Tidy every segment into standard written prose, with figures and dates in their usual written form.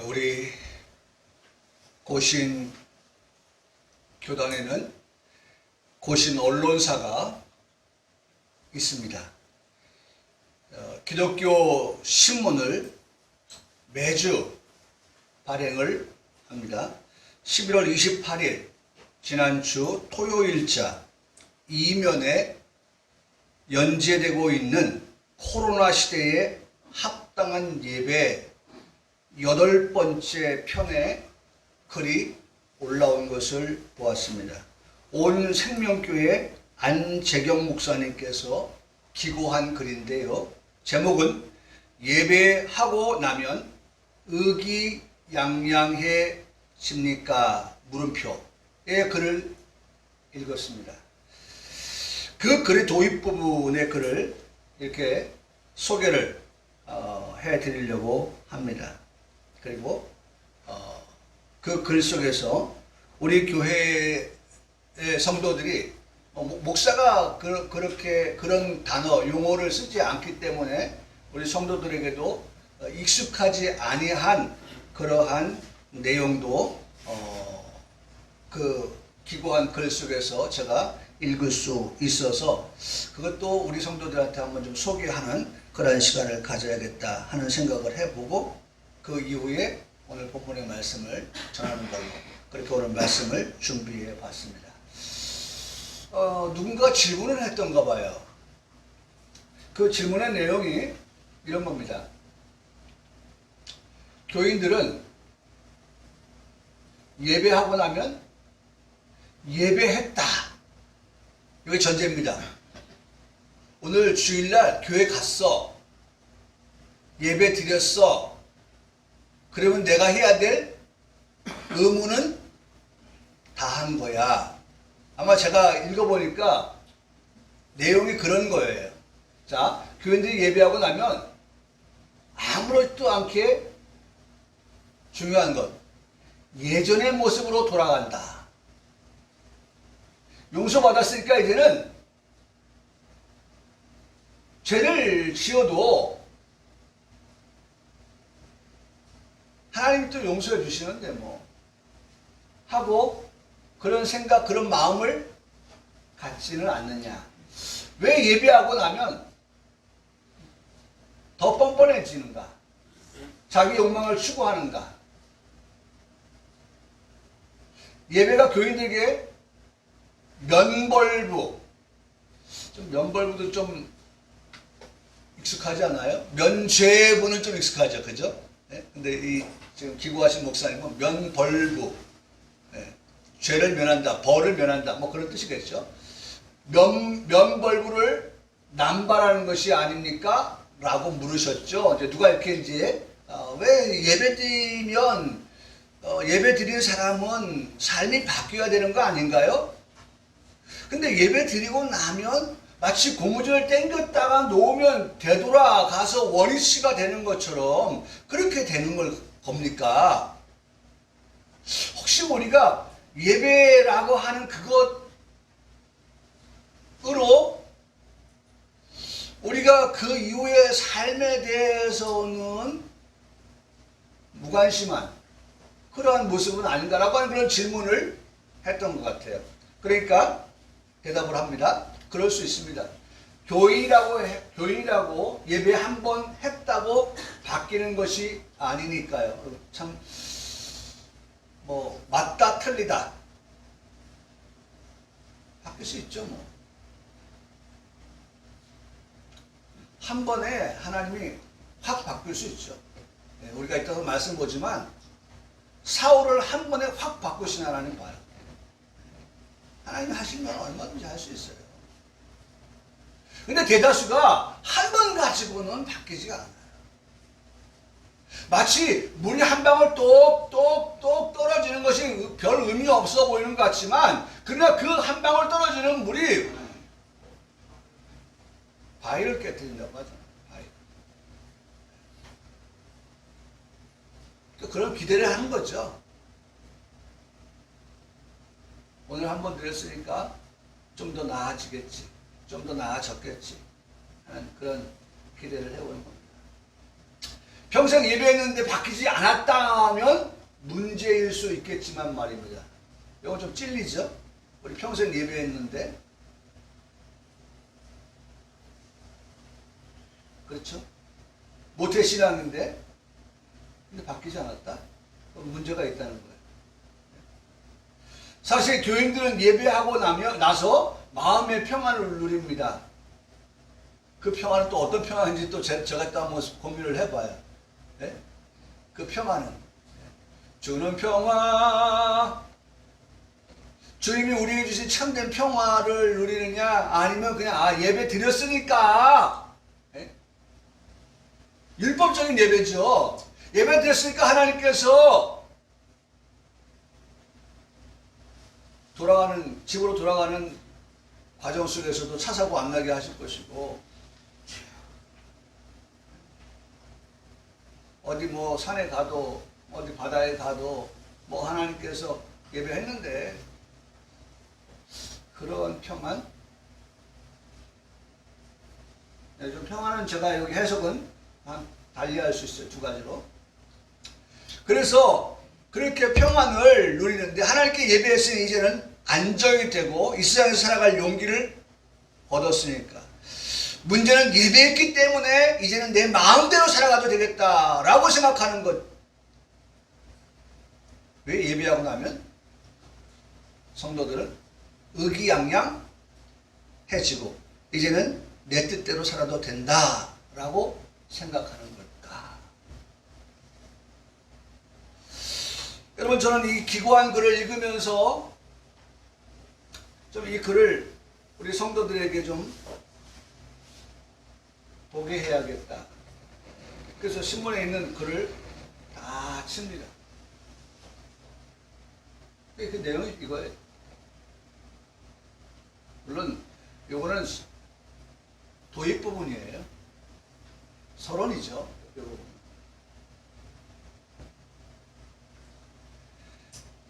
우리 고신 교단에는 고신 언론사가 있습니다. 기독교 신문을 매주 발행을 합니다. 11월 28일 지난주 토요일자 이면에 연재되고 있는 코로나 시대에 합당한 예배 8번째 편에 글이 올라온 것을 보았습니다. 온 생명교회 안재경 목사님께서 기고한 글인데요. 제목은 예배하고 나면 의기양양해집니까? 물음표의 글을 읽었습니다. 그 글의 도입 부분의 글을 이렇게 소개를 해드리려고 합니다. 그리고 그 글 속에서 우리 교회의 성도들이 목사가 그렇게 그런 단어 용어를 쓰지 않기 때문에 우리 성도들에게도 익숙하지 아니한 그러한 내용도 그 기고한 글 속에서 제가 읽을 수 있어서 그것도 우리 성도들한테 한번 좀 소개하는 그런 시간을 가져야겠다 하는 생각을 해보고 그 이후에 오늘 본문의 말씀을 전하는 걸로 그렇게 오늘 말씀을 준비해 봤습니다. 누군가 질문을 했던가 봐요. 그 질문의 내용이 이런 겁니다. 교인들은 예배하고 나면 예배했다. 이게 전제입니다. 오늘 주일날 교회 갔어. 예배 드렸어. 그러면 내가 해야 될 의무는 다 한 거야. 아마 제가 읽어보니까 내용이 그런 거예요. 자, 교인들이 예배하고 나면 아무렇지도 않게 중요한 것, 예전의 모습으로 돌아간다. 용서받았으니까 이제는 죄를 지어도 하나님이 또 용서해 주시는데 뭐 하고 그런 생각, 그런 마음을 갖지는 않느냐. 왜 예배하고 나면 더 뻔뻔해지는가? 자기 욕망을 추구하는가? 예배가 교인들에게 면벌부, 좀 면벌부도 좀 익숙하지 않아요? 면죄부는 좀 익숙하죠, 그죠? 네? 근데 이 지금 기고하신 목사님은 면벌부, 네. 죄를 면한다, 벌을 면한다, 뭐 그런 뜻이겠죠. 면벌부를 남발하는 것이 아닙니까? 라고 물으셨죠. 이제 누가 이렇게 이제 왜 예배 드리면 예배 드리는 사람은 삶이 바뀌어야 되는 거 아닌가요? 근데 예배 드리고 나면 마치 고무줄을 당겼다가 놓으면 되돌아가서 원위치가 되는 것처럼 그렇게 되는 겁니까? 혹시 우리가 예배라고 하는 그것으로 우리가 그 이후의 삶에 대해서는 무관심한 그러한 모습은 아닌가라고 하는 그런 질문을 했던 것 같아요. 그러니까 대답을 합니다. 그럴 수 있습니다. 교인이라고 예배 한 번 했다고 바뀌는 것이 아니니까요. 참 뭐 맞다 틀리다 바뀔 수 있죠. 뭐 한 번에 하나님이 확 바뀔 수 있죠. 우리가 이따가 말씀 보지만 사울을 한 번에 확 바꾸신 하나님 봐요. 하나님이 하시면 얼마든지 할 수 있어요. 근데 대다수가 한 번 가지고는 바뀌지가 않아요. 마치 물이 한 방울 똑똑똑 떨어지는 것이 별 의미 없어 보이는 것 같지만 그러나 그 한 방울 떨어지는 물이 바위를 깨뜨린다고 하잖아요. 바위. 그런 기대를 하는 거죠. 오늘 한 번 드렸으니까 좀 더 나아지겠지. 좀 더 나아졌겠지. 하는 그런 기대를 해보는 겁니다. 평생 예배했는데 바뀌지 않았다면 문제일 수 있겠지만 말입니다. 이거 좀 찔리죠? 우리 평생 예배했는데, 그렇죠? 모태신앙인데 근데 바뀌지 않았다? 그럼 문제가 있다는 거예요. 사실 교인들은 예배하고 나서 마음의 평안을 누립니다. 그 평안은 또 어떤 평안인지 또 제가 또 한번 고민을 해봐요. 네? 그 평안은 주는 평화, 주님이 우리에게 주신 참된 평화를 누리느냐, 아니면 그냥 예배 드렸으니까, 네? 율법적인 예배죠. 예배 드렸으니까 하나님께서 집으로 돌아가는 과정 속에서도 차 사고 안 나게 하실 것이고, 어디 뭐 산에 가도 어디 바다에 가도 뭐 하나님께서 예배했는데, 그런 평안, 네, 좀 평안은 제가 여기 해석은 달리할 수 있어요. 두 가지로. 그래서 그렇게 평안을 누리는데, 하나님께 예배했으니 이제는 안정이 되고 이 세상에서 살아갈 용기를 얻었으니까, 문제는 예배했기 때문에 이제는 내 마음대로 살아가도 되겠다라고 생각하는 것. 왜? 예배하고 나면 성도들은 의기양양해지고 이제는 내 뜻대로 살아도 된다라고 생각하는 걸까? 여러분, 저는 이 기고한 글을 읽으면서 좀 이 글을 우리 성도들에게 좀 보게 해야겠다. 그래서 신문에 있는 글을 다 칩니다. 그 내용이 이거예요. 물론 요거는 도입 부분이에요. 서론이죠. 요 부분.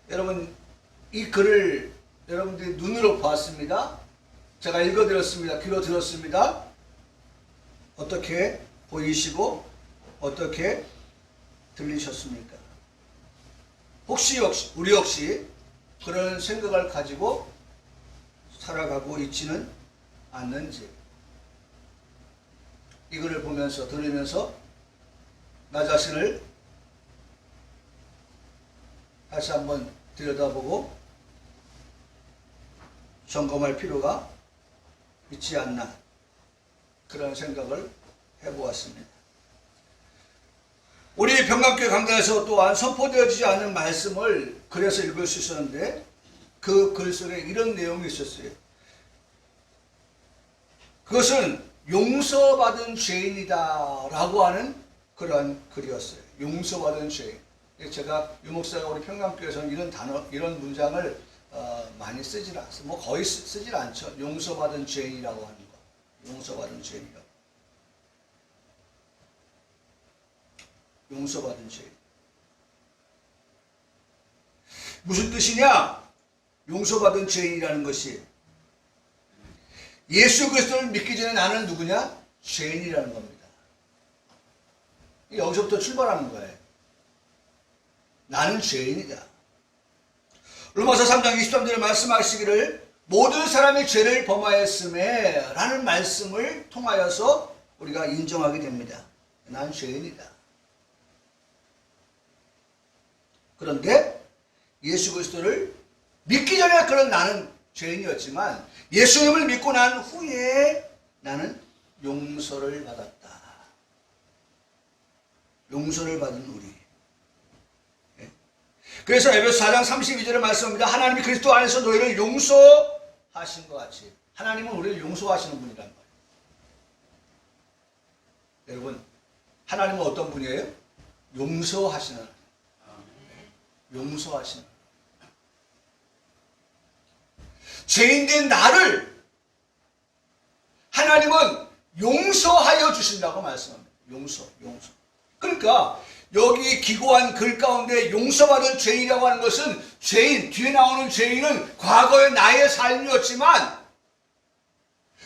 여러분, 이 글을 여러분들이 눈으로 봤습니다. 제가 읽어드렸습니다. 귀로 들었습니다. 어떻게 보이시고 어떻게 들리셨습니까? 혹시 우리 역시 그런 생각을 가지고 살아가고 있지는 않는지, 이거를 보면서 들으면서 나 자신을 다시 한번 들여다보고 점검할 필요가 있지 않나, 그런 생각을 해보았습니다. 우리 병감교회 강단에서 또한 선포되어지지 않은 말씀을 글에서 읽을 수 있었는데, 그 글 속에 이런 내용이 있었어요. 그것은 용서받은 죄인이다 라고 하는 그러한 글이었어요. 용서받은 죄인. 제가 유목사가 우리 평강교회에서는 이런 단어, 이런 문장을 많이 쓰질 않아요. 뭐 거의 쓰질 않죠. 용서받은 죄인이라고 하는 거. 용서받은 죄인이라고. 용서받은 죄인. 무슨 뜻이냐? 용서받은 죄인이라는 것이, 예수 그리스도를 믿기 전에 나는 누구냐? 죄인이라는 겁니다. 여기서부터 출발하는 거예요. 나는 죄인이다. 로마서 3장 23절에 말씀하시기를 모든 사람이 죄를 범하였음에 라는 말씀을 통하여서 우리가 인정하게 됩니다. 난 죄인이다. 그런데 예수 그리스도를 믿기 전에 그런 나는 죄인이었지만, 예수님을 믿고 난 후에 나는 용서를 받았다. 용서를 받은 우리. 그래서 에베소 4장 32절에 말씀합니다. 하나님이 그리스도 안에서 너희를 용서하신 것 같이. 하나님은 우리를 용서하시는 분이란 말이에요. 여러분, 하나님은 어떤 분이에요? 용서하시는, 용서하시는. 죄인된 나를 하나님은 용서하여 주신다고 말씀합니다. 용서. 그러니까 여기 기고한 글 가운데 용서받은 죄인이라고 하는 것은, 죄인, 뒤에 나오는 죄인은 과거의 나의 삶이었지만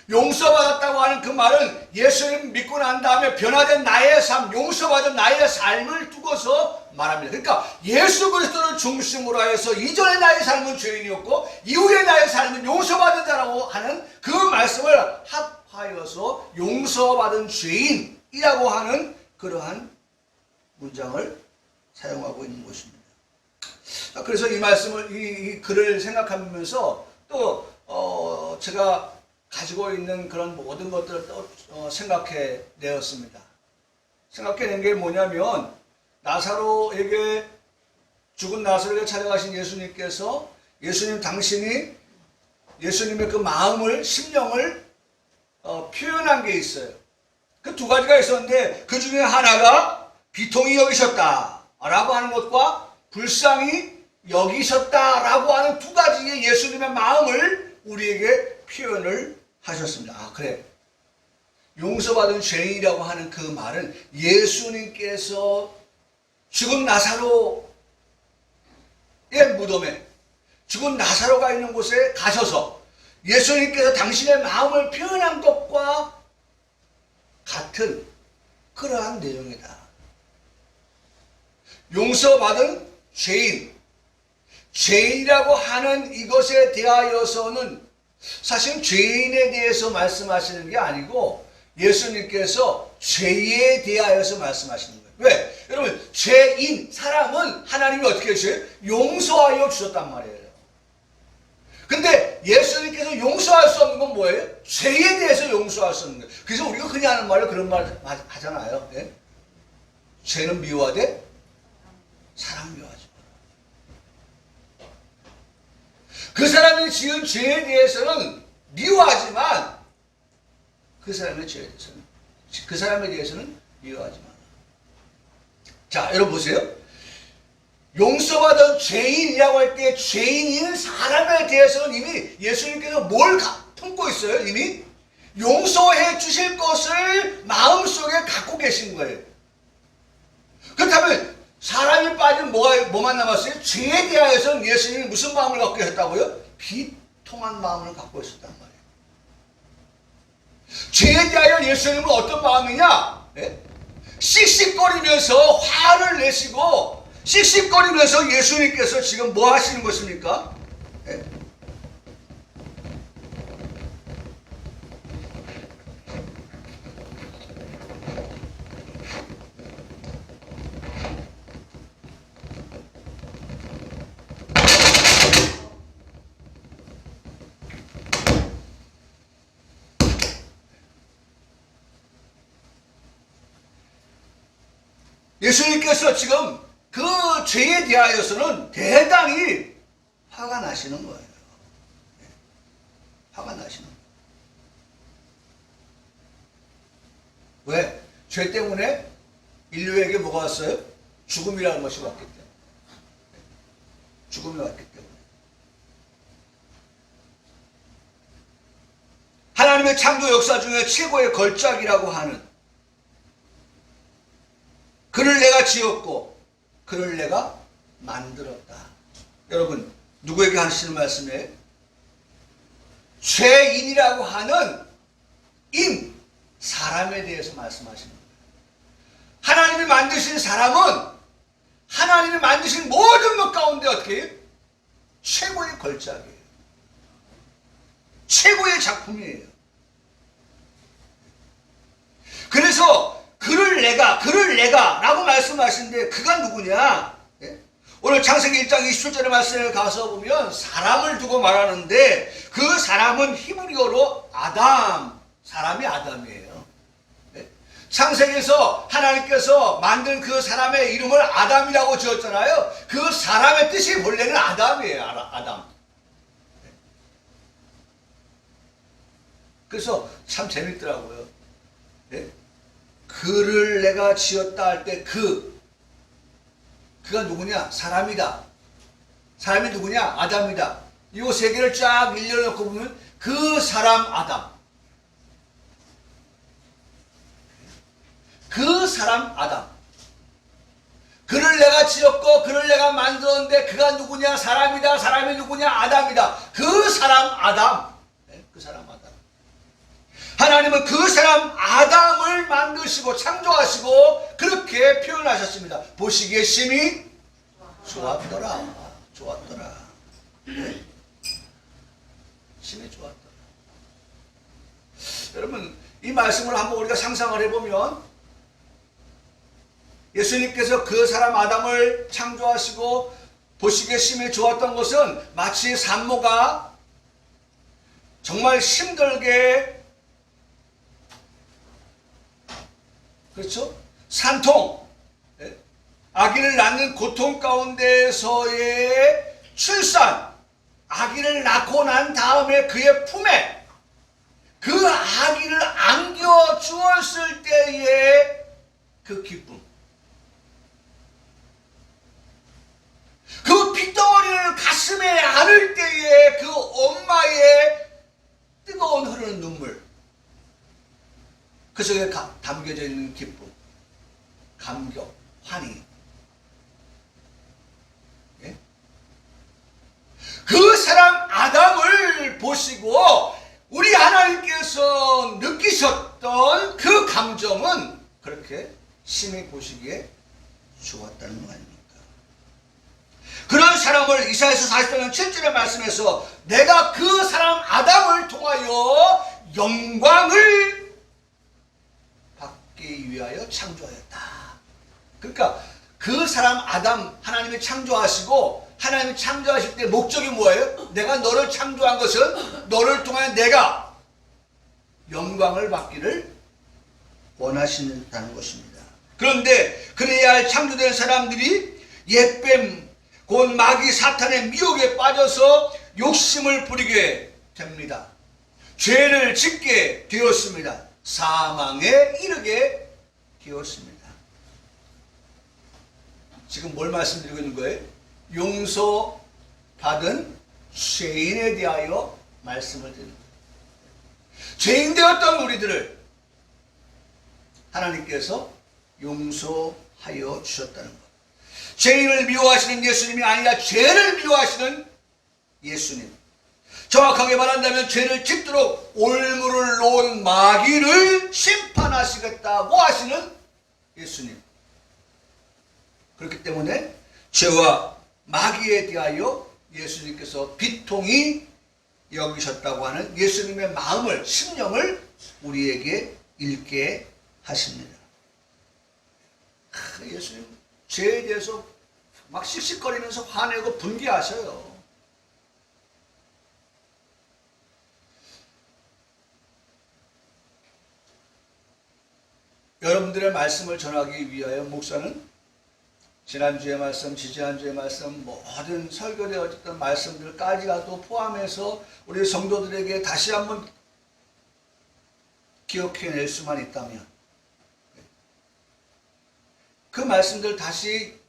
용서받았다고 하는 그 말은 예수님 믿고 난 다음에 변화된 나의 삶, 용서받은 나의 삶을 두고서 말합니다. 그러니까 예수 그리스도를 중심으로 하여서 이전의 나의 삶은 죄인이었고 이후의 나의 삶은 용서받은 자라고 하는 그 말씀을 합하여서 용서받은 죄인이라고 하는 그러한 문장을 사용하고 있는 것입니다. 그래서 이 말씀을, 이 글을 생각하면서 또 제가 가지고 있는 그런 모든 것들을 또 생각해 내었습니다. 생각해낸 게 뭐냐면 나사로에게, 죽은 나사로에게 찾아가신 예수님께서 예수님 당신이 예수님의 그 마음을, 심령을 표현한 게 있어요. 그 두 가지가 있었는데 그 중에 하나가 비통히 여기셨다라고 하는 것과 불쌍히 여기셨다라고 하는 두 가지의 예수님의 마음을 우리에게 표현을 하셨습니다. 아, 그래. 용서받은 죄인이라고 하는 그 말은 예수님께서 죽은 나사로의 무덤에, 죽은 나사로가 있는 곳에 가셔서 예수님께서 당신의 마음을 표현한 것과 같은 그러한 내용이다. 용서받은 죄인, 죄인이라고 하는 이것에 대하여서는 사실 죄인에 대해서 말씀하시는 게 아니고 예수님께서 죄에 대하여서 말씀하시는 거예요. 왜? 여러분, 죄인, 사람은 하나님이 어떻게 하셔요? 용서하여 주셨단 말이에요. 근데 예수님께서 용서할 수 없는 건 뭐예요? 죄에 대해서 용서할 수 없는 거예요. 그래서 우리가 흔히 하는 말로 그런 말 하잖아요. 예? 죄는 미워하되 사람 미워하지 마라. 그 사람이 지은 죄에 대해서는 미워하지만 그 사람의 죄에 대해서는, 그 사람에 대해서는 미워하지 마라. 자, 여러분 보세요. 용서받은 죄인이라고 할 때 죄인인 사람에 대해서는 이미 예수님께서 뭘 품고 있어요? 이미 용서해 주실 것을 마음속에 갖고 계신 거예요. 그렇다면 사람이 빠진 뭐만 남았어요? 죄에 대하여서는 예수님이 무슨 마음을 갖고 계셨다고요? 비통한 마음을 갖고 있었단 말이에요. 죄에 대하여 예수님은 어떤 마음이냐? 네? 씩씩거리면서 화를 내시고 씩씩거리면서 예수님께서 지금 뭐 하시는 것입니까? 네? 예수님께서 지금 그 죄에 대하여서는 대단히 화가 나시는 거예요. 화가 나시는 거예요. 왜? 죄 때문에 인류에게 뭐가 왔어요? 죽음이라는 것이 왔기 때문에. 죽음이 왔기 때문에. 하나님의 창조 역사 중에 최고의 걸작이라고 하는, 그를 내가 지었고 그를 내가 만들었다. 여러분, 누구에게 하시는 말씀이에요? 죄인이라고 하는 사람에 대해서 말씀하시는 거예요. 하나님이 만드신 사람은 하나님이 만드신 모든 것 가운데 어떻게 해요? 최고의 걸작이에요. 최고의 작품이에요. 그래서 그를 내가 라고 말씀하시는데 그가 누구냐? 예? 오늘 창세기 1장 27절의 말씀에 가서 보면 사람을 두고 말하는데 그 사람은 히브리어로 아담, 사람이 아담이에요. 예? 창세기에서 하나님께서 만든 그 사람의 이름을 아담이라고 지었잖아요. 그 사람의 뜻이 본래는 아담이에요. 아담. 예? 그래서 참 재밌더라고요. 예? 그를 내가 지었다 할 때 그가 누구냐? 사람이다. 사람이 누구냐? 아담이다. 이 세 개를 쫙 일려놓고 보면 그 사람 아담. 그 사람 아담. 그를 내가 지었고 그를 내가 만들었는데 그가 누구냐? 사람이다. 사람이 누구냐? 아담이다. 그 사람 아담. 네, 그 사람 아담. 하나님은 그 사람 아담을 만드시고 창조하시고 그렇게 표현하셨습니다. 보시기에 심히 좋았더라. 좋았더라. 네. 심히 좋았더라. 여러분, 이 말씀을 한번 우리가 상상을 해보면 예수님께서 그 사람 아담을 창조하시고 보시기에 심히 좋았던 것은 마치 산모가 정말 힘들게, 그렇죠? 산통, 아기를 낳는 고통 가운데서의 출산, 아기를 낳고 난 다음에 그의 품에 그 아기를 안겨 주었을 때의 그 기쁨, 그 핏덩어리를 가슴에 안을 때의 그 엄마의 뜨거운 흐르는 눈물, 그 속에 담겨져 있는 기쁨, 감격, 환희. 예? 그 사람 아담을 보시고 우리 하나님께서 느끼셨던 그 감정은 그렇게 심히 보시기에 좋았다는 거 아닙니까? 그런 사람을 이사야서 44장 7절의 말씀에서 내가 그 사람 아담을 통하여 영광을 받기 위하여 창조하였다. 그러니까 그 사람 아담 하나님이 창조하시고 하나님이 창조하실 때 목적이 뭐예요? 내가 너를 창조한 것은 너를 통하여 내가 영광을 받기를 원하신다는 것입니다. 그런데 그래야 할 창조된 사람들이 옛뱀 곧 마귀 사탄의 미혹에 빠져서 욕심을 부리게 됩니다. 죄를 짓게 되었습니다. 사망에 이르게 되었습니다. 지금 뭘 말씀드리고 있는 거예요? 용서받은 죄인에 대하여 말씀을 드리는 거예요. 죄인 되었던 우리들을 하나님께서 용서하여 주셨다는 것. 죄인을 미워하시는 예수님이 아니라 죄를 미워하시는 예수님. 정확하게 말한다면 죄를 짓도록 올무를 놓은 마귀를 심판하시겠다고 하시는 예수님. 그렇기 때문에 죄와 마귀에 대하여 예수님께서 비통히 여기셨다고 하는 예수님의 마음을, 심령을 우리에게 읽게 하십니다. 예수님 죄에 대해서 막 씩씩거리면서 화내고 분개하셔요. 여러분들의 말씀을 전하기 위하여 목사는 지난주의 말씀, 지지난주의 말씀, 모든 설교되어졌던 말씀들까지라도 포함해서 우리 성도들에게 다시 한번 기억해낼 수만 있다면 그 말씀들 다시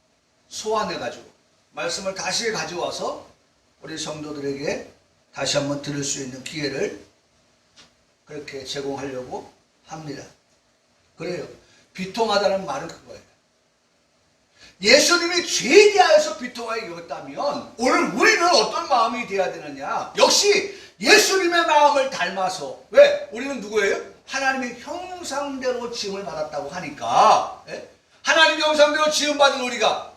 소환해가지고 말씀을 다시 가져와서 우리 성도들에게 다시 한번 들을 수 있는 기회를 그렇게 제공하려고 합니다. 그래요. 비통하다는 말은 그거예요. 예수님이 죄에 대하여서 비통하게 여겼다면 오늘 우리는 어떤 마음이 되어야 되느냐? 역시 예수님의 마음을 닮아서. 왜? 우리는 누구예요? 하나님의 형상대로 지음을 받았다고 하니까, 하나님의 형상대로 지음받은 우리가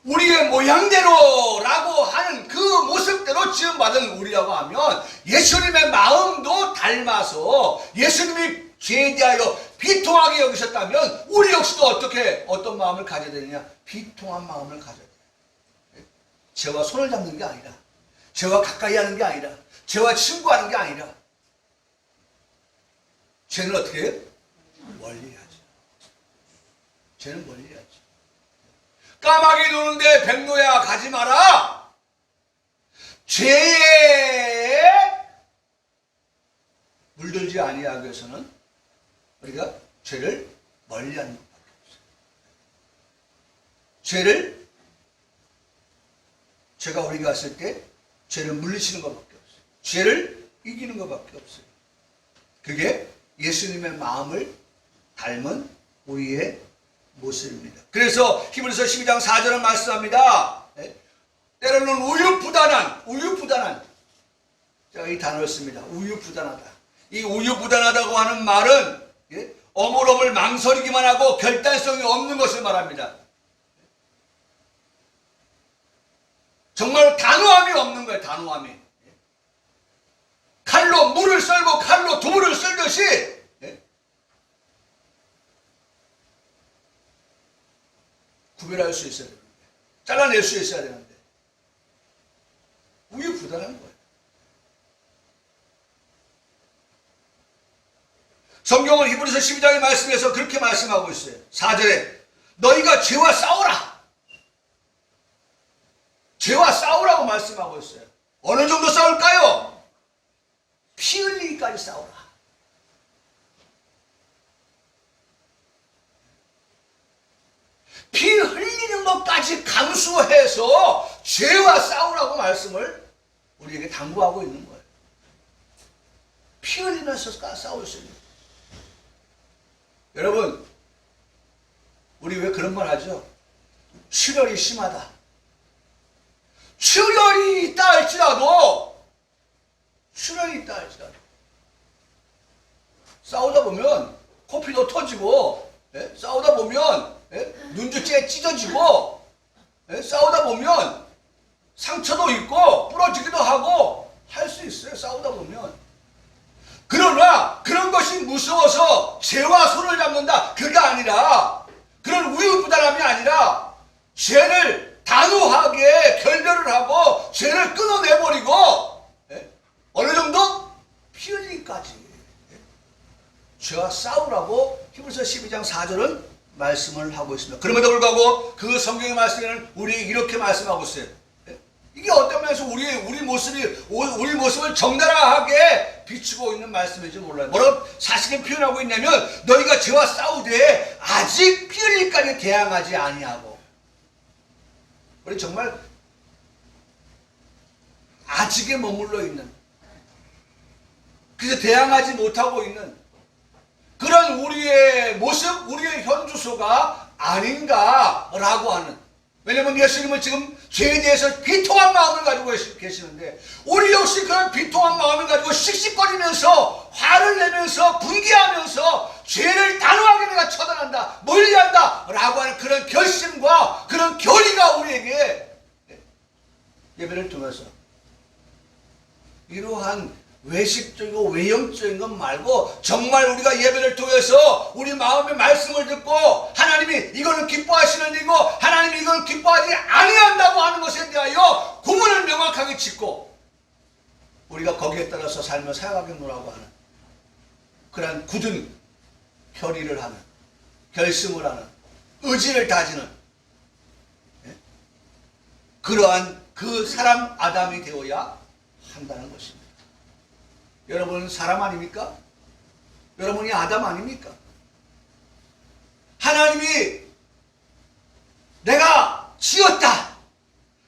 우리의 모양대로라고 하는 그 모습대로 지음받은 우리라고 하면 예수님의 마음도 닮아서 예수님이 죄에 대하여 비통하게 여기셨다면 우리 역시도 어떤 마음을 가져야 되느냐? 비통한 마음을 가져야 돼요. 죄와 손을 잡는 게 아니라, 죄와 가까이 하는 게 아니라, 죄와 친구하는 게 아니라, 죄는 어떻게 해요? 멀리해야죠. 죄는 멀리해야죠. 까마귀 노는데 백로야 가지 마라. 죄에 물들지 아니하기 위해서는 우리가 죄를 멀리하는 것밖에 없어요. 죄가 우리가 왔을 때 죄를 물리치는 것밖에 없어요. 죄를 이기는 것밖에 없어요. 그게 예수님의 마음을 닮은 우리의 모습입니다. 그래서 히브리서 12장 4절은 말씀합니다. 때로는 우유부단한, 제가 이 단어를 씁니다. 우유부단하다. 이 우유부단하다고 하는 말은 어물어물 망설이기만 하고 결단성이 없는 것을 말합니다. 정말 단호함이 없는 거예요. 단호함이. 칼로 물을 썰고 칼로 두부를 썰듯이 구별할 수 있어야 되는데, 잘라낼 수 있어야 되는데 우유부단한 거예요. 성경은 히브리서 12장의 말씀에서 그렇게 말씀하고 있어요. 4절에 너희가 죄와 싸우라. 죄와 싸우라고 말씀하고 있어요. 어느 정도 싸울까요? 피 흘리기까지 싸우라. 피 흘리는 것까지 감수해서 죄와 싸우라고 말씀을 우리에게 당부하고 있는 거예요. 피 흘리면서 싸울 수 있는 거예요. 여러분, 우리 왜 그런 말 하죠? 출혈이 심하다. 출혈이 있다 할지라도 싸우다 보면 코피도 터지고, 싸우다 보면 눈주째 찢어지고, 싸우다 보면 상처도 있고 부러지기도 하고 할 수 있어요. 싸우다 보면. 그러나 그런 것이 무서워서 죄와 손을 잡는다, 그가 아니라, 그런 우유부단함이 아니라 죄를 단호하게 결별을 하고 죄를 끊어내버리고 어느 정도? 피 흘리기까지 죄와 싸우라고 히브리서 12장 4절은 말씀을 하고 있습니다. 그럼에도 불구하고 그 성경의 말씀에는 우리 이렇게 말씀하고 있어요. 이게 어떤 면에서 우리 모습을 적나라하게 비추고 있는 말씀인지 몰라요. 뭐라고 사실은 표현하고 있냐면 너희가 죄와 싸우되 아직 피 흘릴까지 대항하지 아니하고. 우리 정말 아직에 머물러 있는, 그래서 대항하지 못하고 있는 그런 우리의 모습, 우리의 현주소가 아닌가라고 하는. 왜냐하면 예수님은 지금 죄에 대해서 비통한 마음을 가지고 계시는데 우리 역시 그런 비통한 마음을 가지고 씩씩거리면서 화를 내면서 분개하면서 죄를 단호하게 내가 처단한다, 멀리한다 라고 하는 그런 결심과 그런 결의가 우리에게 예배를 통해서 이러한 외식적이고 외형적인 것 말고 정말 우리가 예배를 통해서 우리 마음의 말씀을 듣고 하나님이 이거는 기뻐하시는 일이고 하나님이 이걸 기뻐하지 아니한다고 하는 것에 대하여 구분을 명확하게 짓고 우리가 거기에 따라서 삶을 살아가겠노라고 하는 그런 굳은 결의를 하는, 결심을 하는, 의지를 다지는 그러한 그 사람 아담이 되어야 한다는 것입니다. 여러분은 사람 아닙니까? 여러분이 아담 아닙니까? 하나님이 내가 지었다,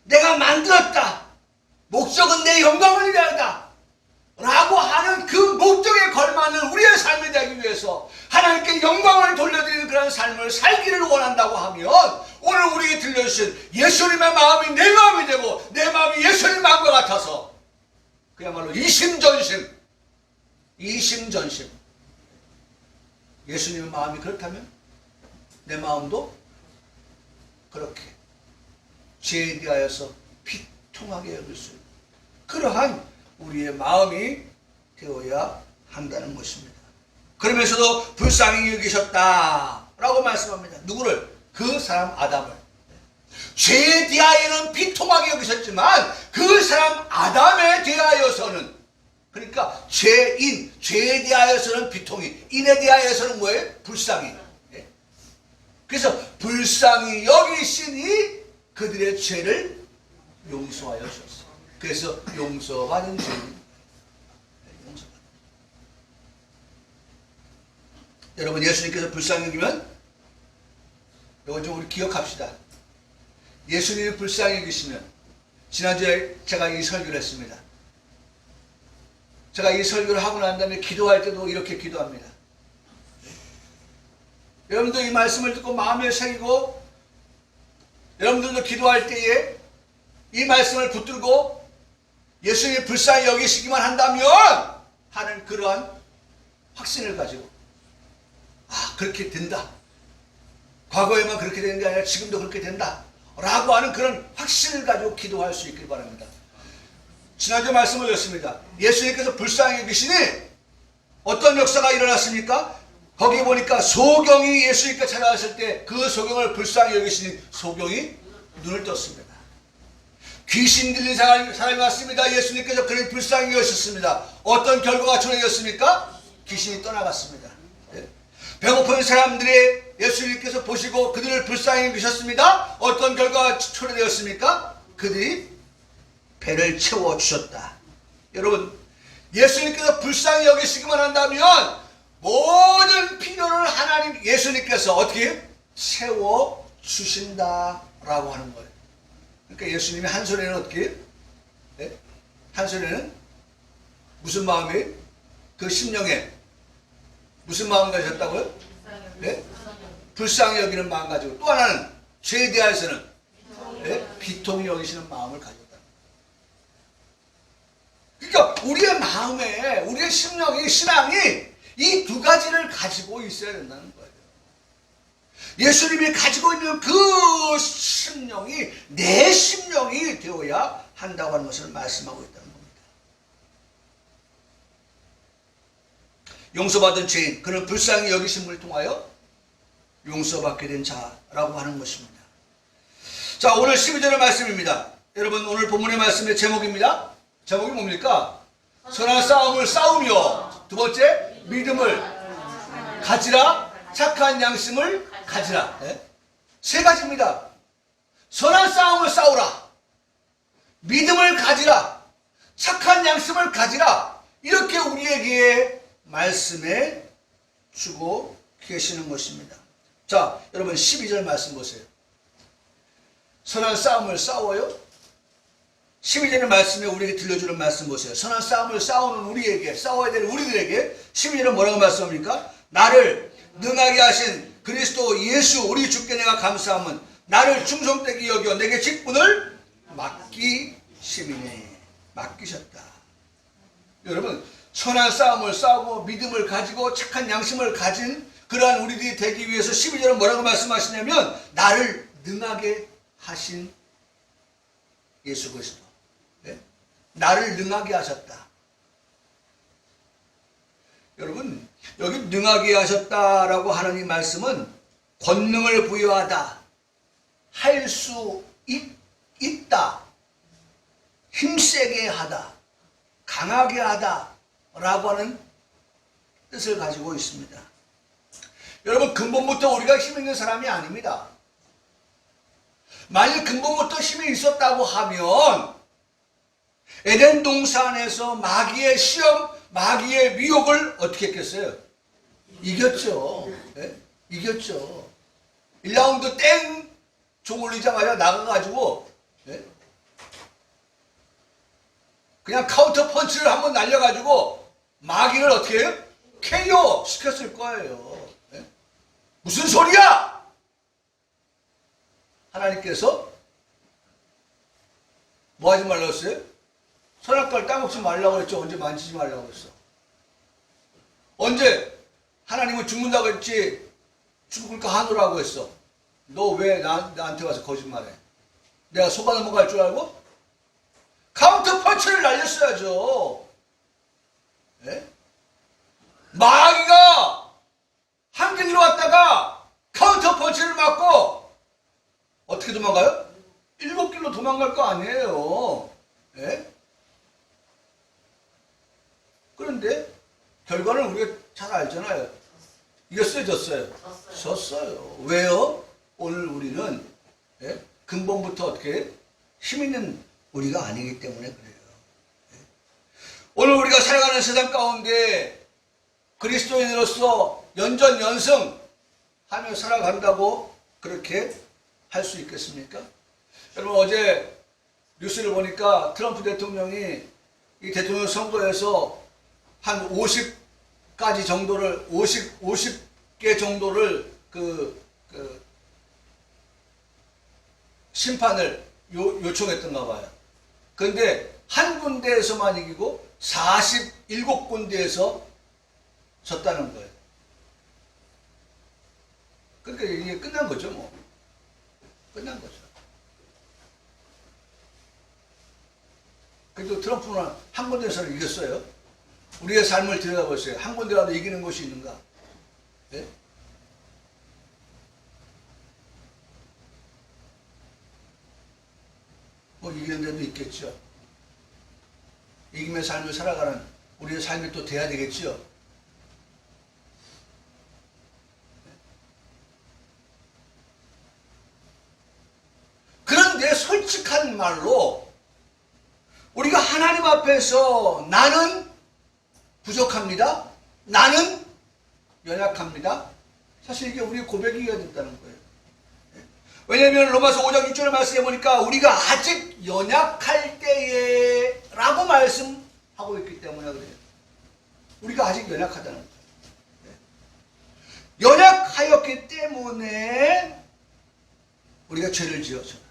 내가 만들었다, 목적은 내 영광을 위하여다 라고 하는 그 목적에 걸맞는 우리의 삶이 되기 위해서 하나님께 영광을 돌려드리는 그런 삶을 살기를 원한다고 하면 오늘 우리에게 들려주신 예수님의 마음이 내 마음이 되고 내 마음이 예수님 마음과 같아서 그야말로 이심전심, 예수님의 마음이 그렇다면 내 마음도 그렇게 죄에 대하여서 비통하게 여길 수 있는 그러한 우리의 마음이 되어야 한다는 것입니다. 그러면서도 불쌍히 여기셨다라고 말씀합니다. 누구를? 그 사람 아담을. 죄에 대하여는 비통하게 여기셨지만 그 사람 아담에 대하여서는, 그러니까 죄에 대하여서는 비통이, 인에 대하여서는 뭐예요? 불쌍히. 그래서 불쌍히 여기시니 그들의 죄를 용서하여 주셨어요. 그래서 용서받은 죄입니다. 여러분, 예수님께서 불쌍히 여기면 이거 좀 우리 기억합시다. 예수님이 불쌍히 여기시면, 지난주에 제가 이 설교를 했습니다. 제가 이 설교를 하고 난 다음에 기도할 때도 이렇게 기도합니다. 여러분도 이 말씀을 듣고 마음에 새기고 여러분들도 기도할 때에 이 말씀을 붙들고 예수님이 불쌍히 여기시기만 한다면 하는 그러한 확신을 가지고 그렇게 된다. 과거에만 그렇게 되는 게 아니라 지금도 그렇게 된다. 라고 하는 그런 확신을 가지고 기도할 수 있길 바랍니다. 지난주 말씀을 드렸습니다. 예수님께서 불쌍히 여기시니 어떤 역사가 일어났습니까? 거기 보니까 소경이 예수님께 찾아왔을 때 그 소경을 불쌍히 여기시니 소경이 눈을 떴습니다. 귀신 들린 사람이 왔습니다. 예수님께서 그를 불쌍히 여기셨습니다. 어떤 결과가 초래되었습니까? 귀신이 떠나갔습니다. 배고픈 사람들이 예수님께서 보시고 그들을 불쌍히 여기셨습니다. 어떤 결과가 초래되었습니까? 그들이 배를 채워주셨다. 여러분, 예수님께서 불쌍히 여기시기만 한다면 모든 필요를 하나님 예수님께서 어떻게 채워주신다라고 하는 거예요. 그러니까 예수님이 한 손에는 어떻게? 한 손에는 무슨 마음이? 그 심령에 무슨 마음 가졌다고요? 불쌍히 여기는 마음 가지고, 또 하나는 죄에 대해서는 비통히 여기시는 마음을 가졌다. 그러니까 우리의 마음에, 우리의 심령이, 신앙이 이 두 가지를 가지고 있어야 된다는 거예요. 예수님이 가지고 있는 그 심령이 내 심령이 되어야 한다고 하는 것을 말씀하고 있다는 겁니다. 용서받은 죄인, 그는 불쌍히 여기심을 통하여 용서받게 된 자라고 하는 것입니다. 자, 오늘 12절의 말씀입니다. 여러분, 오늘 본문의 말씀의 제목입니다. 제목이 뭡니까? 선한 싸움을 싸우며, 두 번째, 믿음을 가지라, 착한 양심을 가지라. 세 가지입니다. 선한 싸움을 싸우라, 믿음을 가지라, 착한 양심을 가지라. 이렇게 우리에게 말씀해 주고 계시는 것입니다. 자, 여러분 12절 말씀 보세요. 선한 싸움을 싸워요? 12절의 말씀에 우리에게 들려주는 말씀 보세요. 선한 싸움을 싸우는 우리에게, 싸워야 되는 우리들에게 12절은 뭐라고 말씀합니까? 나를 능하게 하신 그리스도 예수 우리 주께 내가 감사함은 나를 충성되게 여겨 내게 직분을 맡기심이네. 맡기셨다. 여러분, 선한 싸움을 싸우고 믿음을 가지고 착한 양심을 가진 그러한 우리들이 되기 위해서 12절은 뭐라고 말씀하시냐면 나를 능하게 하신 예수 그리스도. 나를 능하게 하셨다. 여러분, 여기 능하게 하셨다라고 하는 이 말씀은 권능을 부여하다, 할 수 있다, 힘세게 하다, 강하게 하다 라고 하는 뜻을 가지고 있습니다. 여러분, 근본부터 우리가 힘 있는 사람이 아닙니다. 만일 근본부터 힘이 있었다고 하면 에덴 동산에서 마귀의 시험, 마귀의 미혹을 어떻게 했겠어요? 이겼죠. 네? 이겼죠. 1라운드 땡! 종 올리자마자 나가가지고 네? 그냥 카운터 펀치를 한번 날려가지고 마귀를 어떻게 해요? KO 시켰을 거예요. 네? 무슨 소리야! 하나님께서 뭐 하지 말라고 했어요? 선악과를 따먹지 말라고 했죠. 언제 만지지 말라고 했어. 언제 하나님은 죽는다고 했지 죽을까 하노라고 했어. 너 왜 나한테 와서 거짓말해? 내가 속아 넘어갈 줄 알고? 카운터 펀치를 날렸어야죠. 네? 마귀가 한경이로 왔다가 카운터 펀치를 맞고 어떻게 도망가요? 7길로 도망갈 거 아니에요. 네? 그런데 결과는 우리가 잘 알잖아요. 이겼어요, 졌어요? 졌어요. 왜요? 오늘 우리는 근본부터 어떻게 힘 있는 우리가 아니기 때문에 그래요. 오늘 우리가 살아가는 세상 가운데 그리스도인으로서 연전연승 하며 살아간다고 그렇게 할 수 있겠습니까? 여러분, 어제 뉴스를 보니까 트럼프 대통령이 이 대통령 선거에서 한 50개 정도를 심판을 요청했던가 봐요. 그런데 한 군데에서만 이기고 47군데에서 졌다는 거예요. 그러니까 이게 끝난 거죠, 뭐. 끝난 거죠. 그래도 트럼프는 한 군데서는 이겼어요. 우리의 삶을 들여다보세요. 한 군데라도 이기는 곳이 있는가? 네? 뭐 이기는 데도 있겠죠. 이김의 삶을 살아가는 우리의 삶이 또 돼야 되겠죠. 그런데 솔직한 말로 우리가 하나님 앞에서 나는 부족합니다. 나는 연약합니다. 사실 이게 우리의 고백이어야 된다는 거예요. 왜냐하면 로마서 5장 6절의 말씀에 보니까 우리가 아직 연약할 때에 라고 말씀하고 있기 때문에 그래요. 우리가 아직 연약하다는 거예요. 연약하였기 때문에 우리가 죄를 지었어요.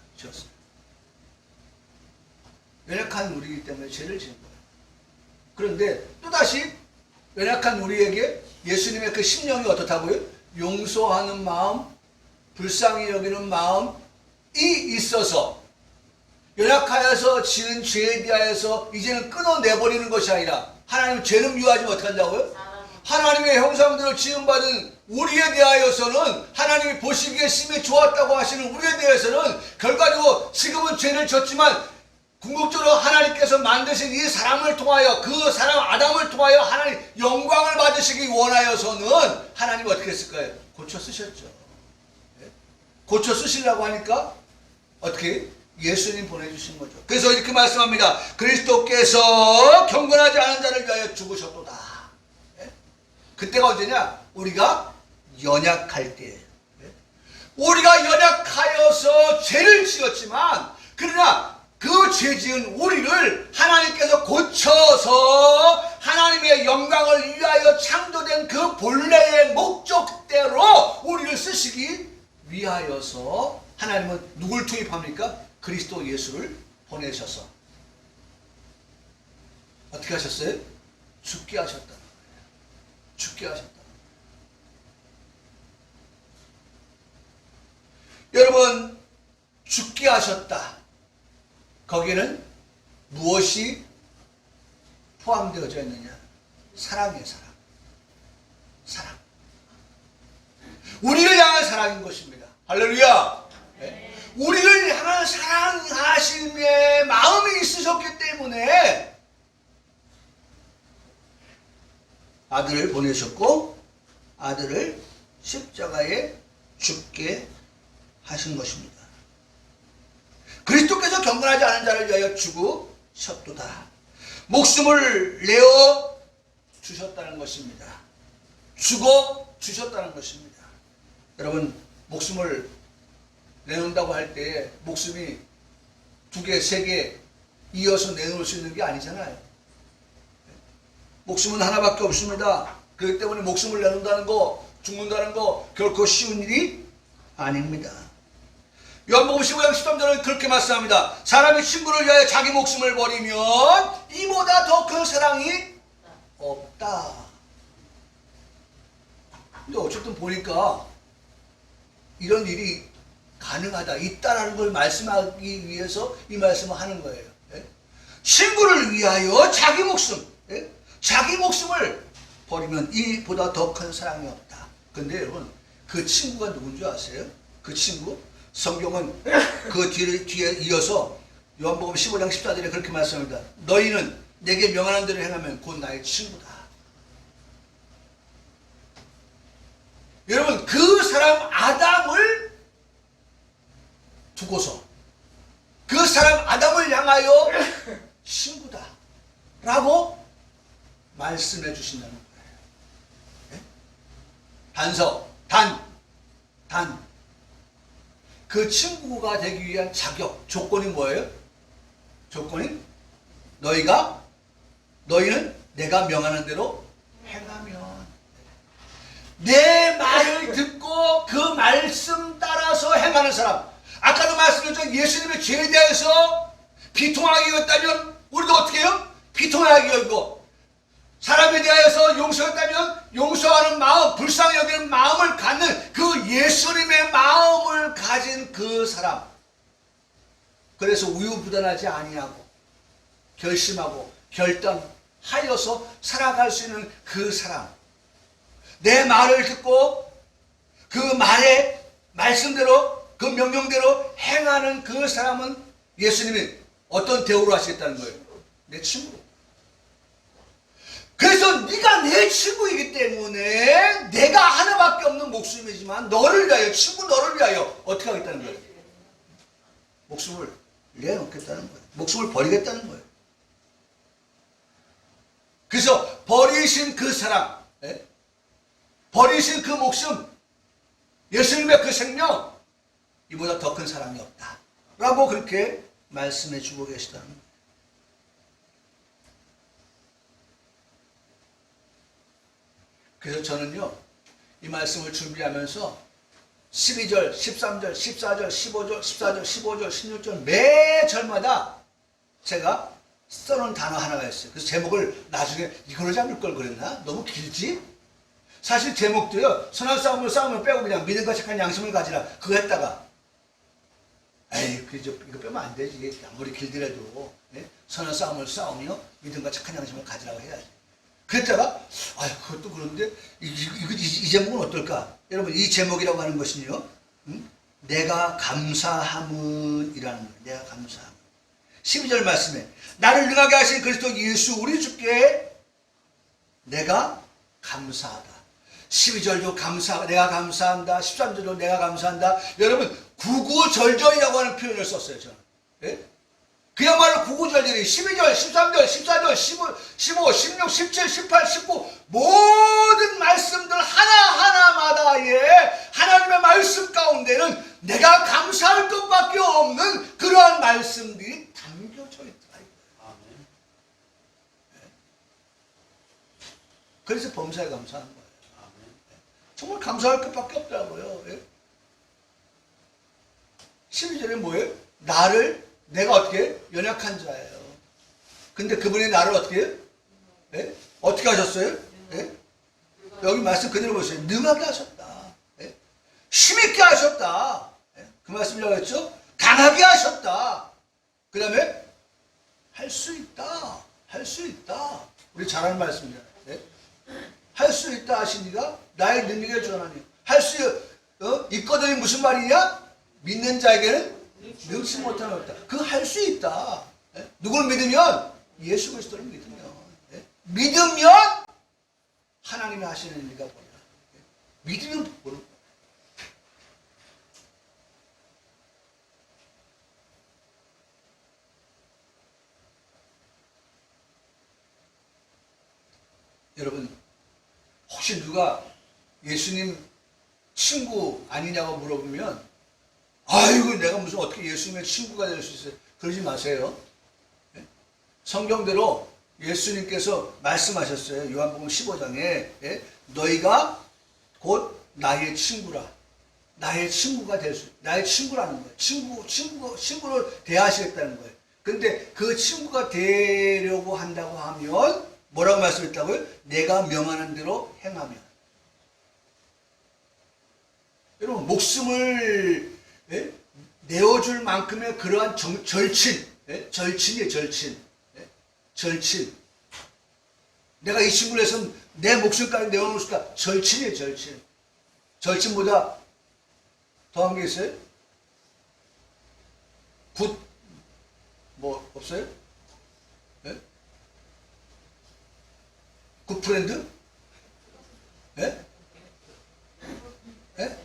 연약한 우리이기 때문에 죄를 지은 거예요. 그런데 또다시 연약한 우리에게 예수님의 그 심령이 어떻다고요? 용서하는 마음, 불쌍히 여기는 마음이 있어서 연약하여서 지은 죄에 대하여서 이제는 끊어내버리는 것이 아니라 하나님 죄는 미워하지 못한다고요? 하나님의 형상대로 지음받은 우리에 대하여서는 하나님이 보시기에 심히 좋았다고 하시는 우리에 대해서는 결과적으로 지금은 죄를 졌지만 궁극적으로 하나님께서 만드신 이 사람을 통하여 그 사람 아담을 통하여 하나님 영광을 받으시기 원하여서는 하나님이 어떻게 했을까요? 고쳐 쓰셨죠. 고쳐 쓰시려고 하니까 어떻게 예수님 보내주신 거죠. 그래서 이렇게 말씀합니다. 그리스도께서 경건하지 않은 자를 위하여 죽으셨도다. 그때가 언제냐? 우리가 연약할 때예요. 우리가 연약하여서 죄를 지었지만 그러나 그 죄지은 우리를 하나님께서 고쳐서 하나님의 영광을 위하여 창조된 그 본래의 목적대로 우리를 쓰시기 위하여서 하나님은 누굴 투입합니까? 그리스도 예수를 보내셔서 어떻게 하셨어요? 죽게 하셨다는 거예요. 죽게 하셨다. 여러분, 죽게 하셨다. 거기에는 무엇이 포함되어져 있느냐? 사랑이에요, 사랑. 사랑. 우리를 향한 사랑인 것입니다. 할렐루야. 네. 우리를 향한 사랑하심의 마음이 있으셨기 때문에 아들을 보내셨고 아들을 십자가에 죽게 하신 것입니다. 그리스도께서 경건하지 않은 자를 위하여 죽으셨도다. 목숨을 내어 주셨다는 것입니다. 죽어 주셨다는 것입니다. 여러분, 목숨을 내놓는다고 할 때 목숨이 2개, 3개 이어서 내놓을 수 있는 게 아니잖아요. 목숨은 하나밖에 없습니다. 그렇기 때문에 목숨을 내놓는다는 거, 죽는다는 거 결코 쉬운 일이 아닙니다. 요한복음 15장 13절은 그렇게 말씀합니다. 사람이 친구를 위하여 자기 목숨을 버리면 이보다 더 큰 사랑이 없다. 근데 어쨌든 보니까 이런 일이 가능하다, 있다라는 걸 말씀하기 위해서 이 말씀을 하는 거예요. 친구를 위하여 자기 목숨, 자기 목숨을 버리면 이보다 더 큰 사랑이 없다. 근데 여러분, 그 친구가 누군지 아세요? 그 친구? 성경은 그 뒤에 이어서 요한복음 15장 14절에 그렇게 말씀합니다. 너희는 내게 명하는 대로 행하면 곧 나의 친구다. 여러분, 그 사람 아담을 두고서 그 사람 아담을 향하여 친구다 라고 말씀해 주신다는 거예요. 네? 단서, 그 친구가 되기 위한 자격, 조건이 뭐예요? 조건이 너희는 내가 명하는 대로 행하면, 내 말을 듣고 그 말씀 따라서 행하는 사람. 아까도 말씀드렸죠. 예수님의 죄에 대해서 비통하게 여겼다면 우리도 어떻게 해요? 비통하게 여기고, 사람에 대하여서 용서했다면 용서하는 마음, 불쌍히 여기는 마음을 갖는 그 예수님의 마음을 가진 그 사람. 그래서 우유부단하지 아니하고 결심하고 결단하여서 살아갈 수 있는 그 사람. 내 말을 듣고 그 말의 말씀대로 그 명령대로 행하는 그 사람은 예수님이 어떤 대우로 하시겠다는 거예요? 내 친구. 그래서 네가 내 친구이기 때문에 내가 하나밖에 없는 목숨이지만 너를 위하여, 친구 너를 위하여 어떻게 하겠다는 거예요? 목숨을 내놓겠다는 거예요. 목숨을 버리겠다는 거예요. 그래서 버리신 그 사랑, 버리신 그 목숨, 예수님의 그 생명, 이보다 더 큰 사랑이 없다 라고 그렇게 말씀해 주고 계시다는 거예요. 그래서 저는요, 이 말씀을 준비하면서 12절, 13절, 14절, 15절, 14절, 15절, 16절 매 절마다 제가 써놓은 단어 하나가 있어요. 그래서 제목을 나중에 이걸로 잡을 걸 그랬나? 너무 길지? 사실 제목도요, 선한 싸움을 싸우면 빼고 그냥 믿음과 착한 양심을 가지라 그거 했다가 에이 이거 빼면 안 되지. 아무리 길더라도 선한 싸움을 싸우며 믿음과 착한 양심을 가지라고 해야지. 그랬다가 그것도 그런데 이 제목은 어떨까? 여러분, 이 제목이라고 하는 것은요, 내가 감사함은 이라는 거예요. 내가 감사함은. 12절 말씀에 나를 능하게 하신 그리스도 예수 우리 주께 내가 감사하다. 12절도 내가 감사한다. 13절도 내가 감사한다. 여러분, 구구절절이라고 하는 표현을 썼어요, 저는. 예? 그야말로 구구절절이 12절, 13절, 14절, 15, 16, 17, 18, 19 모든 말씀들 하나하나마다의 하나님의 말씀 가운데는 내가 감사할 것밖에 없는 그러한 말씀들이 담겨져 있다. 그래서 범사에 감사하는 거예요. 정말 감사할 것밖에 없다고요. 12절에 뭐예요? 내가 어떻게 연약한 자예요. 근데 그분이 나를 어떻게 어떻게 하셨어요? 여기 말씀 그대로 보세요. 능하게 하셨다. 힘있게 하셨다. 그 말씀이라고 했죠? 강하게 하셨다. 그 다음에 할 수 있다. 할 수 있다. 우리 잘하는 말씀입니다. 할 수 있다 하시니가 나의 능력에 전하니 할 수 있거든이 무슨 말이냐? 믿는 자에게는 능치 못함이 없다. 그 할 수 있다. 누굴 믿으면? 예수 그리스도를 믿으면. 믿으면 하나님이 하시는 일이가 보라. 믿으면 보라. 여러분, 혹시 누가 예수님 친구 아니냐고 물어보면 아이고 내가 무슨 어떻게 예수님의 친구가 될 수 있어요? 그러지 마세요. 성경대로 예수님께서 말씀하셨어요. 요한복음 15장에 너희가 곧 나의 친구라. 나의 친구가 될 수, 나의 친구라는 거예요. 친구로 대하시겠다는 거예요. 근데 그 친구가 되려고 한다고 하면 뭐라고 말씀했다고요? 내가 명하는 대로 행하면. 여러분, 목숨을 내어줄 만큼의 그러한 절친, 절친이에요, 절친. 절친. 내가 이 친구를 해서 내 목숨까지 내어놓을 수 있다. 절친이에요, 절친. 절친보다 더한 게 있어요? 뭐 없어요? 굿 프렌드? 예? 예?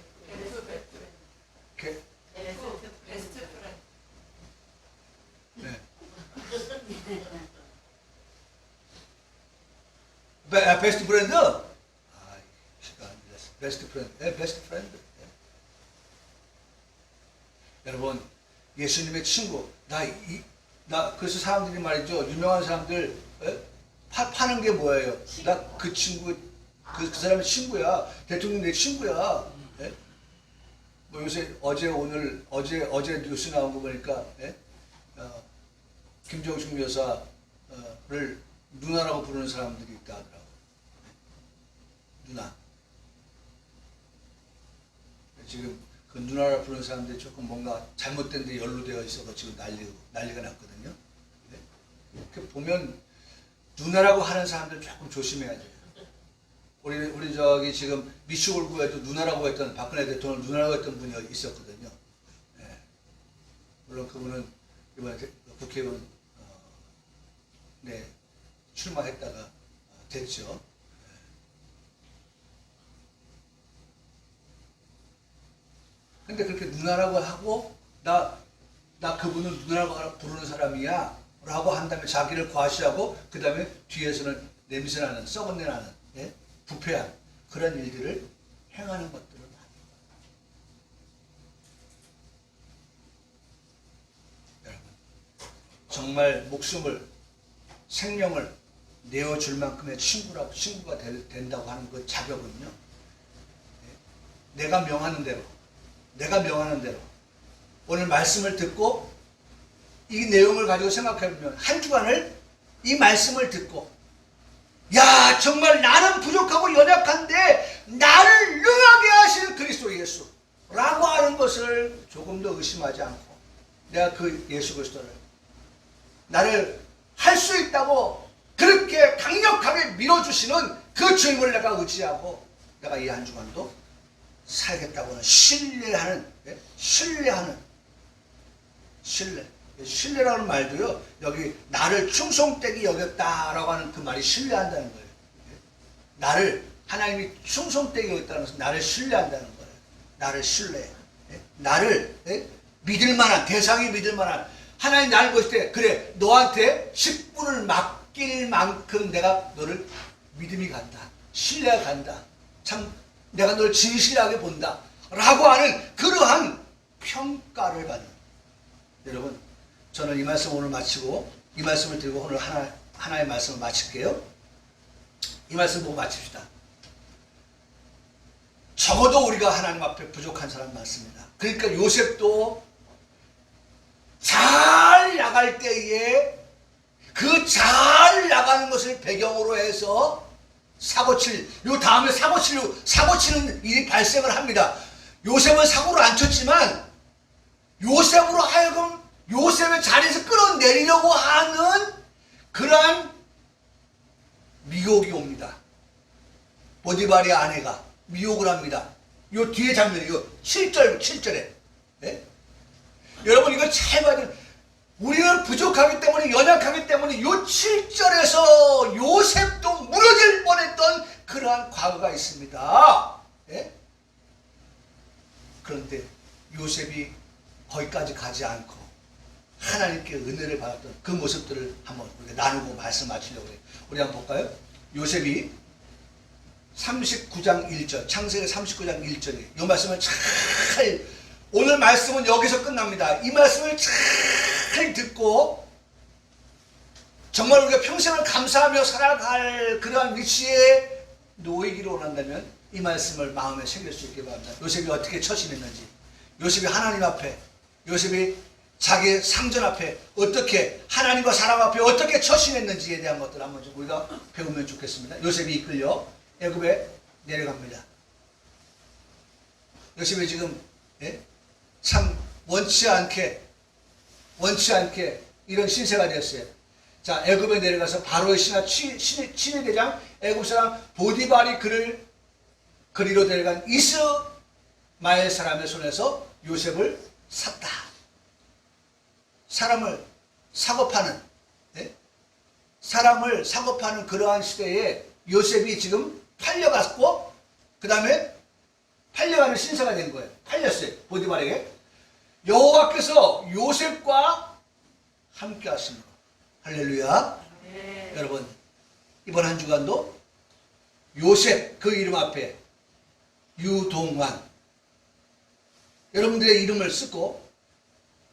네. 베스트 프렌드? 베스트 프렌드. 베스트 프렌드. 여러분, 예수님의 친구. 그래서 사람들이 말이죠. 유명한 사람들, 파는 게 뭐예요? 나 그 친구, 그 사람의 친구야. 대통령 내 친구야. 뭐 요새 어제 뉴스 나온 거 보니까 김정숙 여사를 누나라고 부르는 사람들이 있다 하더라고. 누나. 지금 그 누나라고 부르는 사람들이 조금 뭔가 잘못된 데 연루되어 있어서 지금 난리가 났거든요. 이렇게 보면 누나라고 하는 사람들 조금 조심해야 돼요. 우리 저기 지금 미추홀구에도 누나라고 했던 박근혜 대통령 누나라고 했던 분이 있었거든요. 네. 물론 그분은 이번에 국회의원 네, 출마했다가 됐죠. 네. 근데 그렇게 누나라고 하고 나 그분은 누나라고 부르는 사람이야 라고 한 다음에 자기를 과시하고 그 다음에 뒤에서는 냄새나는 썩은 내 나는 예? 부패한 그런 일들을 행하는 것들은 아니에요. 여러분 정말 목숨을 생명을 내어줄 만큼의 친구가 된다고 하는 그 자격은요. 예? 내가 명하는 대로 오늘 말씀을 듣고 이 내용을 가지고 생각해보면 한 주간을 이 말씀을 듣고 야 정말 나는 부족하고 연약한데 나를 능하게 하실 그리스도 예수 라고 하는 것을 조금 더 의심하지 않고 내가 그 예수 그리스도를 나를 할 수 있다고 그렇게 강력하게 밀어주시는 그 주님을 내가 의지하고 내가 이 한 주간도 살겠다고 하는 신뢰라는 말도요, 여기 나를 충성되게 여겼다라고 하는 그 말이 신뢰한다는 거예요. 나를 하나님이 충성되게 여겼다는 것은 나를 신뢰한다는 거예요. 나를 신뢰해. 나를 믿을 만한, 대상이 믿을 만한, 하나님 나를 보실 때 그래 너한테 10분을 맡길 만큼 내가 너를 믿음이 간다. 신뢰가 간다. 참 내가 너를 진실하게 본다. 라고 하는 그러한 평가를 받는. 여러분 저는 이 말씀 오늘 마치고 이 말씀을 들고 오늘 하나의 말씀을 마칠게요. 이 말씀 보고 마칩시다. 적어도 우리가 하나님 앞에 부족한 사람 많습니다. 그러니까 요셉도 잘 나갈 때에 그 잘 나가는 것을 배경으로 해서 요 다음에 사고치는 일이 발생을 합니다. 요셉은 사고를 안 쳤지만 요셉으로 하여금 요셉의 자리에서 끌어내리려고 하는 그러한 미혹이 옵니다. 보디발의 아내가 미혹을 합니다. 요 뒤에 장면이 요 7절에 네? 여러분 이거 잘 봐야 돼요. 우리는 부족하기 때문에 연약하기 때문에 요 7절에서 요셉도 무너질 뻔했던 그러한 과거가 있습니다. 네? 그런데 요셉이 거기까지 가지 않고 하나님께 은혜를 받았던 그 모습들을 한번 우리가 나누고 말씀 마치려고 해요. 우리 한번 볼까요? 요셉이 39장 1절, 창세기 39장 1절이에요. 이 말씀을 잘, 오늘 말씀은 여기서 끝납니다. 이 말씀을 잘 듣고 정말 우리가 평생을 감사하며 살아갈 그러한 위치에 놓이기를 원한다면 이 말씀을 마음에 새길 수 있게 바랍니다. 요셉이 어떻게 처신했는지, 요셉이 하나님 앞에, 요셉이 자기 상전 앞에 어떻게 하나님과 사람 앞에 어떻게 처신했는지에 대한 것들 한번 좀 우리가 배우면 좋겠습니다. 요셉이 이끌려 애굽에 내려갑니다. 요셉이 지금 참 원치 않게 이런 신세가 되었어요. 자, 애굽에 내려가서 바로의 친위 대장 애굽 사람 보디발이 그를 그리로 데려간 이스마엘 사람의 손에서 요셉을 샀다. 사람을 사고 파는 그러한 시대에 요셉이 지금 팔려갔고 그 다음에 팔려가는 신세가 된 거예요. 팔렸어요. 보디발에게. 여호와께서 요셉과 함께 하심으로 할렐루야. 네. 여러분 이번 한 주간도 요셉 그 이름 앞에 유동환 여러분들의 이름을 쓰고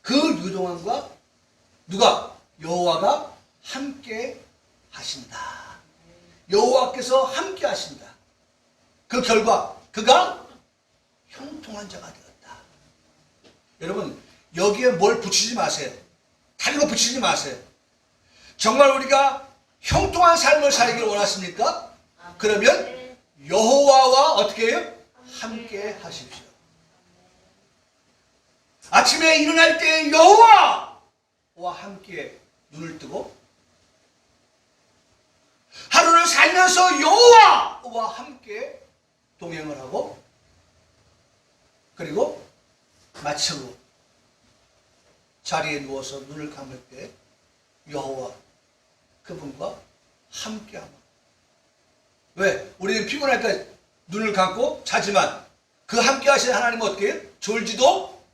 그 유동환과 누가? 여호와가 함께 하신다. 여호와께서 함께 하신다. 그 결과 그가 형통한 자가 되었다. 여러분 여기에 뭘 붙이지 마세요. 다른 거 붙이지 마세요. 정말 우리가 형통한 삶을 살기를 원하십니까? 그러면 여호와와 어떻게 해요? 함께 하십시오. 아침에 일어날 때 여호와와 함께 눈을 뜨고, 하루를 살면서 여호와와 함께 동행을 하고, 그리고 마치고 자리에 누워서 눈을 감을 때 여호와 그분과 함께하고. 왜? 우리는 피곤할 때 눈을 감고 자지만 그 함께 하시는 하나님은 어떻게 해요? 졸지도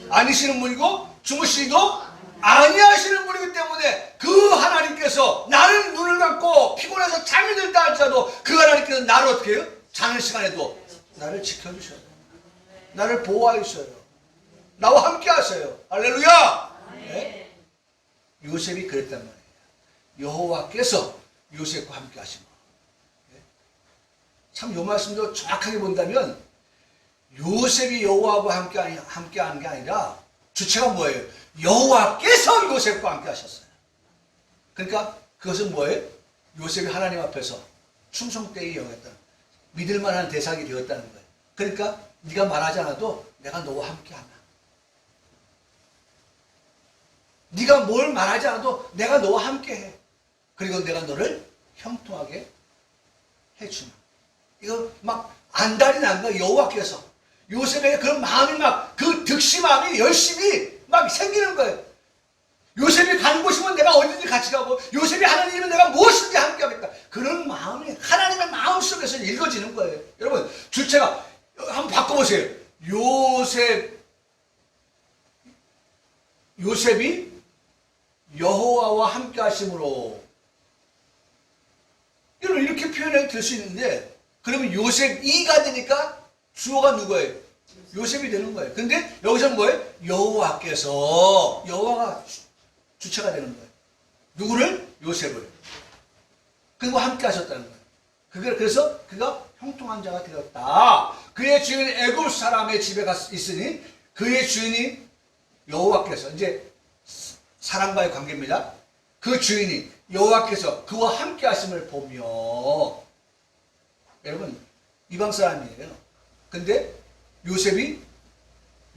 아니시는 분이고 주무시지도 아니하시는 분이기 때문에 그 하나님께서 나는 눈을 감고 피곤해서 잠이 들다 할지라도 그 하나님께서 나를 어떻게 해요? 자는 시간에도 나를 지켜주셔요. 나를 보호하여 주셔요. 나와 함께 하셔요. 할렐루야. 네? 요셉이 그랬단 말이에요. 여호와께서 요셉과 함께 하시고. 네? 참 요 말씀도 정확하게 본다면 요셉이 여호와와 함께 하는 게 아니라 주체가 뭐예요? 여호와께서 요셉과 함께 하셨어요. 그러니까 그것은 뭐예요? 요셉이 하나님 앞에서 충성되이 여겼다. 믿을 만한 대상이 되었다는 거예요. 그러니까 네가 말하지 않아도 내가 너와 함께 하나. 네가 뭘 말하지 않아도 내가 너와 함께 해. 그리고 내가 너를 형통하게 해주마. 이거 막 안달이 난 거야. 여호와께서 요셉에게 그런 마음이 막 그 득심함이 열심히 막 생기는 거예요. 요셉이 가는 곳이면 내가 어디든지 같이 가고, 요셉이 하는 일이면 내가 무엇이든지 함께 하겠다. 그런 마음이 하나님의 마음 속에서 읽어지는 거예요. 여러분 주체가 한번 바꿔보세요. 요셉이 여호와와 함께 하심으로, 여러분 이렇게 표현해 될 수 있는데, 그러면 요셉이가 되니까 주어가 누구예요? 요셉이 되는 거예요. 근데 여기서는 뭐예요? 여호와께서, 여호와가 주체가 되는 거예요. 누구를? 요셉을. 그리고 함께 하셨다는 거예요. 그래서 그가 형통한 자가 되었다. 그의 주인 애굽 사람의 집에 있으니 그의 주인이 여호와께서, 이제 사람과의 관계입니다. 그 주인이 여호와께서 그와 함께 하심을 보며, 여러분 이방 사람이에요. 근데 요셉이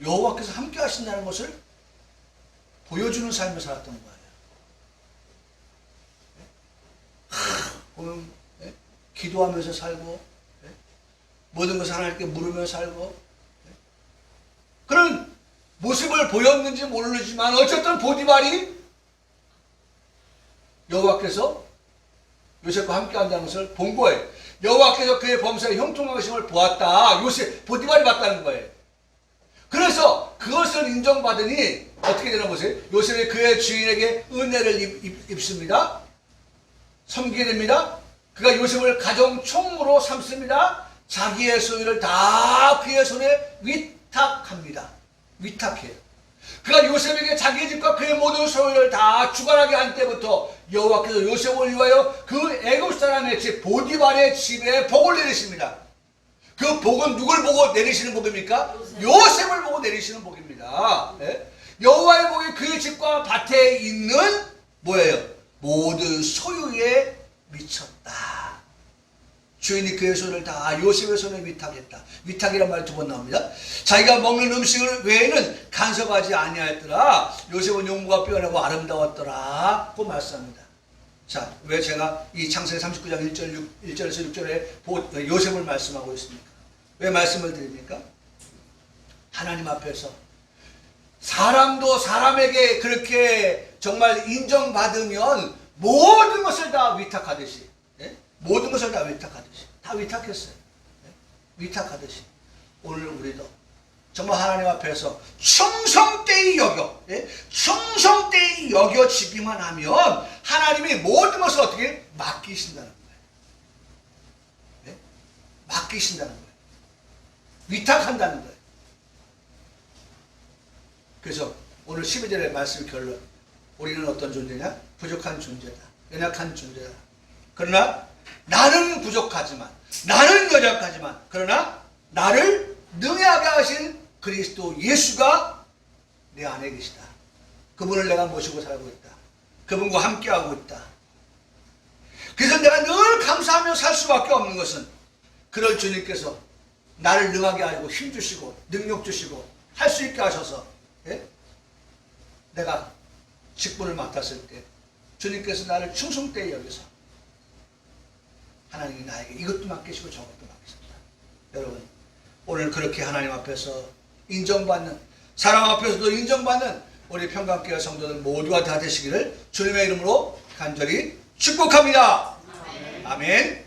여호와께서 함께 하신다는 것을 보여주는 삶을 살았던 거예요. 보면 기도하면서 살고, 모든 것을 하나님께 물으며 살고, 그런 모습을 보였는지 모르지만 어쨌든 보디발이 여호와께서 요셉과 함께 한다는 것을 본 거예요. 여호와께서 그의 범사에 형통하심을 보았다. 보디발이 봤다는 거예요. 그래서 그것을 인정받으니 어떻게 되나 보세요. 요셉이 그의 주인에게 은혜를 입습니다. 섬기게 됩니다. 그가 요셉을 가정 총무로 삼습니다. 자기의 소유를 다 그의 손에 위탁합니다. 위탁해요. 그가 요셉에게 자기의 집과 그의 모든 소유를 다 주관하게 한 때부터 여호와께서 요셉을 위하여 그 애굽 사람의 집 보디발의 집에 복을 내리십니다. 그 복은 누굴 보고 내리시는 복입니까? 요셉을 보고 내리시는 복입니다. 네? 여호와의 복이 그의 집과 밭에 있는 뭐예요? 모든 소유에 미쳤다. 주인이 그의 손을 다 요셉의 손에 위탁했다. 위탁이란 말이 두 번 나옵니다. 자기가 먹는 음식을 외에는 간섭하지 아니하였더라. 요셉은 용모가 빼어나고 아름다웠더라. 고 말씀합니다. 자, 왜 제가 이 창세기 39장 1절에서 6절에 요셉을 말씀하고 있습니까? 왜 말씀을 드립니까? 하나님 앞에서 사람도 사람에게 그렇게 정말 인정받으면 모든 것을 다 위탁하듯이, 모든 것을 다 위탁하듯이, 다 위탁했어요. 위탁하듯이 오늘 우리도 정말 하나님 앞에서 충성되이 여겨지기만 하면 하나님이 모든 것을 어떻게 맡기신다는 거예요. 맡기신다는 거예요. 위탁한다는 거예요. 그래서 오늘 12절의 말씀 결론, 우리는 어떤 존재냐? 부족한 존재다. 연약한 존재다. 그러나 나는 부족하지만, 나는 연약하지만, 그러나 나를 능하게 하신 그리스도 예수가 내 안에 계시다. 그분을 내가 모시고 살고 있다. 그분과 함께하고 있다. 그래서 내가 늘 감사하며 살 수밖에 없는 것은 그럴 주님께서 나를 능하게 하고 힘 주시고 능력 주시고 할 수 있게 하셔서 내가 직분을 맡았을 때 주님께서 나를 충성되게 여기서 하나님이 나에게 이것도 맡기시고 저것도 맡기셨다. 여러분 오늘 그렇게 하나님 앞에서 인정받는, 사람 앞에서도 인정받는 우리 평강교회 성도들 모두가 다 되시기를 주님의 이름으로 간절히 축복합니다. 아멘.